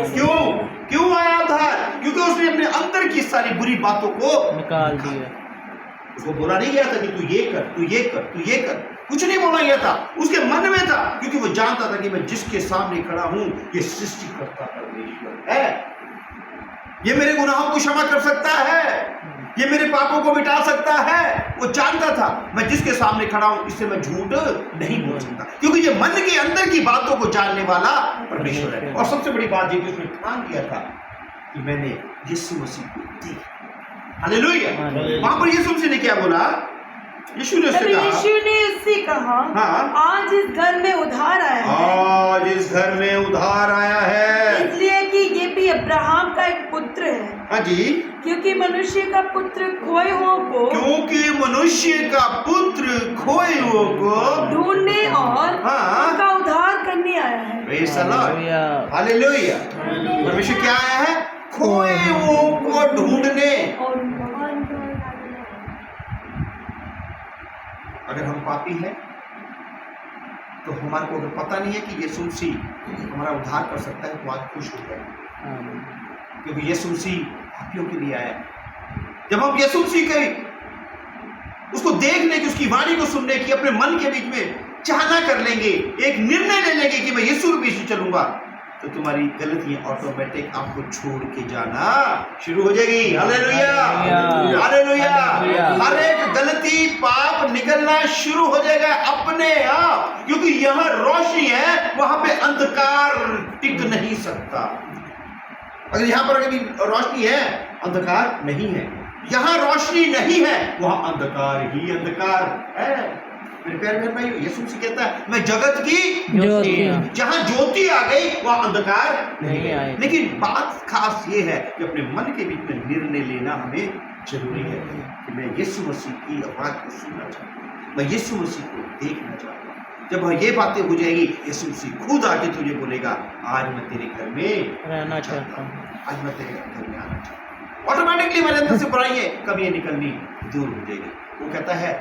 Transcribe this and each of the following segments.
क्यों क्यों आया उद्धार? क्योंकि उसने अपने अंदर की सारी बुरी बातों को निकाल दिया। उसको बोला नहीं गया था कि तू ये कर, तू ये कर, तू ये कर, कुछ नहीं बोला गया था, उसके मन में था, क्योंकि वो जानता था कि मैं जिसके सामने खड़ा हूं ये सृष्टिकर्ता परमेश्वर है, ये मेरे गुनाहों को क्षमा कर सकता है, ये मेरे पापों को मिटा सकता है। वो जानता था मैं जिसके सामने खड़ा हूं इससे मैं झूठ नहीं बोल सकता, क्योंकि ये मन के अंदर की बातों को जानने वाला परमेश्वर है। और सबसे बड़ी बात ये कि उसने ठान किया था कि मैंने यीशु मसीह को देखा। हालेलुया। वहां पर यीशु मसीह ने क्या बोला? यीशु ने उससे कहा हाँ, आज इस घर में उधार आया है, आज इस घर में उधार आया है, इसलिए कि ये भी अब्राहम का एक पुत्र है। हाँ जी, क्योंकि मनुष्य का पुत्र खोए हुओं को, क्योंकि मनुष्य का पुत्र खोए हुओं को ढूंढने और हाँ, उनका उद्धार करने आया है। Praise the Lord. हालेलुया। परमेश्वर क्या आया है? खोए हुओं को ढूंढने। और अगर हम पापी हैं तो हमारे को अगर पता नहीं है कि यीशु मसीह हमारा उद्धार कर सकता है तो आज खुश हो गए, क्योंकि यीशु मसीह पापियों के लिए आया है। जब हम यीशु मसीह के उसको देखने की, उसकी वाणी को सुनने की, अपने मन के बीच में चाहना कर लेंगे, एक निर्णय ले लेंगे कि मैं यीशु के पीछे चलूंगा, तो तुम्हारी गलतियां ऑटोमेटिक आपको छोड़ के जाना शुरू हो जाएगी। Hallelujah, hallelujah. हर एक गलती, पाप निकलना शुरू हो जाएगा अपने आप, क्योंकि यहाँ रोशनी है, वहां पे अंधकार टिक नहीं सकता। अगर यहाँ पर कभी रोशनी है, अंधकार नहीं है। यहाँ रोशनी नहीं है, वहां अंधकार ही अंधकार है। मेरे प्यारे बहन भाई, यीशु मसीह कहता है मैं जगत की ज्योति। जहां ज्योति आ गई वहां अंधकार नहीं आएगा। लेकिन बात खास ये है कि अपने मन के बीच में निर्णय लेना हमें जरूरी है कि मैं यीशु मसीह की आवाज को सुनना चाहता हूँ, मैं यीशु मसीह को देखना चाहता हूँ। जब ये बातें हो जाएगी, यीशु मसीह खुद आके तुझे बोलेगा आज मैं तेरे घर में रहना चाहता हूँ, आज मैं तेरे घर में आना चाहता हूँ। ऑटोमेटिकली मेरे अंदर से बुराई है कभी ये निकलनी दूर हो जाएगी। वो कहता है,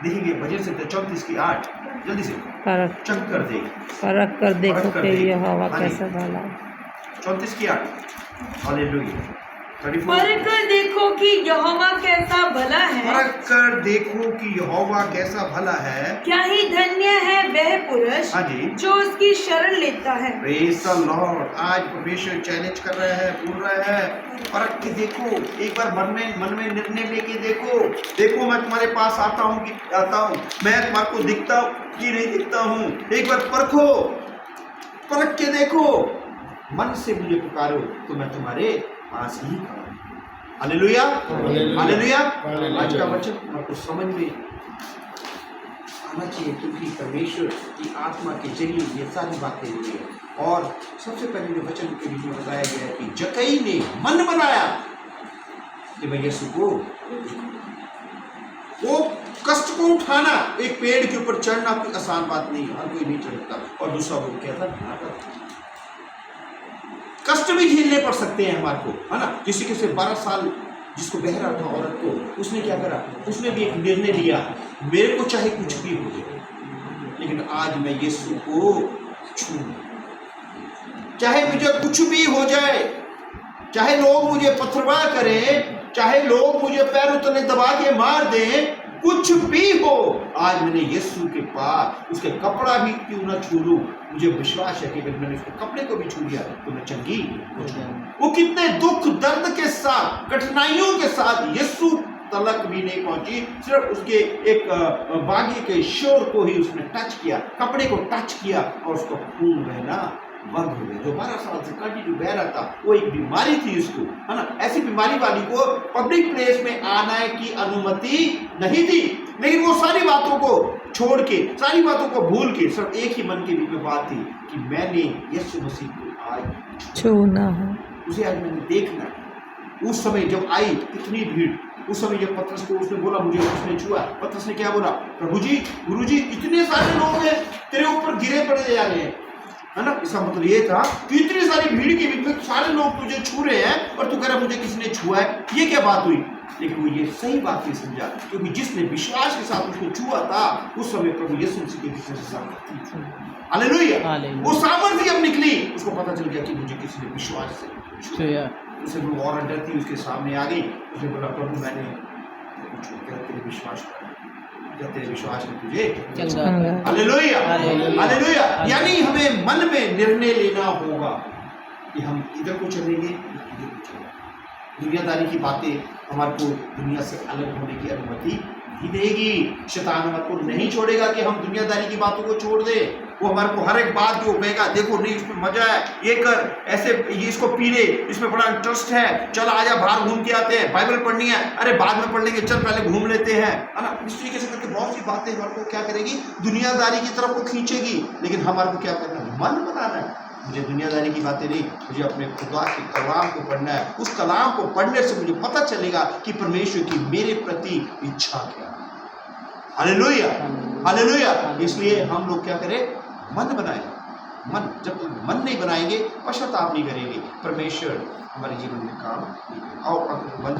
देखिए भजन से 34:8 जल्दी से परख चक कर दे, परख कर देखो परख कर कि देख। यहोवा हाँ जी। कैसा भला। 34:8 हालेलुया। 34 परख कर देखो कि यहोवा कैसा भला है, परख कर देखो कि यहोवा कैसा भला है। क्या ही धन्य है वह पुरुष हाँ जी, जो उसकी शरण लेता है। Praise the Lord. आज परमेश्वर चैलेंज कर रहा है, बोल रहा है परख के देखो, एक बार मन में निर्णय लेके देखो मैं तुम्हारे पास आता हूँ कि आता हूँ, मैं तुम्हारे को दिखता हूँ कि नहीं दिखता हूँ। एक बार परखो, परख के देखो, मन से मुझे पुकारो तो मैं तुम्हारे पास ही खड़ा हूं। Hallelujah, hallelujah. आज का वचन आपको समझ में आना चाहिए, क्योंकि परमेश्वर की आत्मा के जरिए ये सारी बातें हुई है। और सबसे पहले जो वचन के बीच में बताया गया है कि जक्कई ने मन बनाया कि मैं यीशु को देखूं। वो कष्ट को उठाना, एक पेड़ के ऊपर चढ़ना कोई आसान बात नहीं, हर कोई नहीं चढ़ता। और दूसरा वो क्या था, कष्ट भी झेलने पड़ सकते हैं हमारे को, है ना। किसी के से 12 साल जिसको बहरा था औरत को, उसने क्या करा, उसने भी एक निर्णय लिया, मेरे को चाहे कुछ भी हो जाए लेकिन आज मैं यीशु को छूऊंगा, चाहे मुझे कुछ भी हो जाए, चाहे लोग मुझे पथरवाह करें, चाहे लोग मुझे पैरों तले दबा के मार दें, कुछ भी हो, आज मैंने यीशु के पास उसके कपड़ा भी क्यों ना छू लूं, मुझे विश्वास है कि अगर मैंने उसके कपड़े को भी छू लिया तो मैं चंगी हो जाऊंगा। वो कितने दुख दर्द के साथ, कठिनाइयों के साथ यीशु तलक भी नहीं पहुंची, सिर्फ उसके एक बागी के शोर को ही उसने टच किया, कपड़े को टच किया और उसका खून बहना बंद हो गया। जो 12 साल से कंटिन्यू बह रहा था, वो एक बीमारी थी उसको, है ना। ऐसी बीमारी वाली को पब्लिक प्लेस में आने की अनुमति नहीं थी, लेकिन वो सारी बातों को छोड़ के, सारी बातों को भूल के, सिर्फ एक ही मन के बीच में बात थी कि मैंने यीशु मसीह को आज छूना है, उसे आज मैंने देखना है। उस समय जब आई इतनी भीड़, उस समय जब पतरस को उसने बोला मुझे उसने छुआ, पतरस ने क्या बोला, प्रभु जी, गुरु जी, इतने सारे लोग हैं तेरे ऊपर गिरे पड़े जा रहे हैं, है ना। इसका मतलब ये था कि इतनी सारी भीड़ के बीच में सारे लोग तुझे छू रहे हैं और तू कह रहा मुझे किसी ने छुआ है, ये क्या बात हुई। लेकिन वो ये सही बात नहीं समझा, क्योंकि जिसने विश्वास के साथ उसको छुआ था उस समय प्रभु यीशु मसीह के भीतर से सामर्थ्य थी। हालेलुया। हालेलुया। वो सामर्थ्य अब निकली, उसको पता चल गया कि मुझे किसी ने विश्वास से छुआ। छुआ। उसे वो और डरती उसके सामने आ गई, उसने बोला प्रभु मैंने कुछ तेरे विश्वास क्या तेरे विश्वास में तुझे चंगा। हालेलुया। हालेलुया। हालेलुया। यानी हमें मन में निर्णय लेना होगा कि हम इधर को चलेंगे या इधर को चलेंगे। दुनियादारी की बातें हमारे को दुनिया से अलग होने की अनुमति नहीं देगी। शैतान हमारे को नहीं छोड़ेगा कि हम दुनियादारी की बातों को छोड़ दें। वो हमारे को हर एक बात जो कहेगा, देखो नहीं इसमें मजा है, ये कर, ऐसे ये इसको पी ले, इसमें बड़ा इंटरेस्ट है, चल आजा बाहर घूम के आते हैं, बाइबल पढ़नी है, अरे बाद में पढ़ लेंगे, चल पहले घूम लेते हैं, है ना। इस तरीके से करके बहुत सी बातें हमारे को क्या करेगी, दुनियादारी की तरफ को खींचेगी। लेकिन हमारे को क्या करना है, मन बनाना है। मुझे दुनियादारी की बातें नहीं, मुझे अपने खुदा के कलाम को पढ़ना है। उस कलाम को पढ़ने से मुझे पता चलेगा कि परमेश्वर की मेरे प्रति इच्छा क्या है। हालेलुया। हालेलुया। इसलिए हम लोग क्या करें, मन बनाएं। मन, जब तक मन नहीं बनाएंगे, पश्चाताप नहीं करेंगे, परमेश्वर हमारे जीवन में काम नहीं करेगा। आओ मन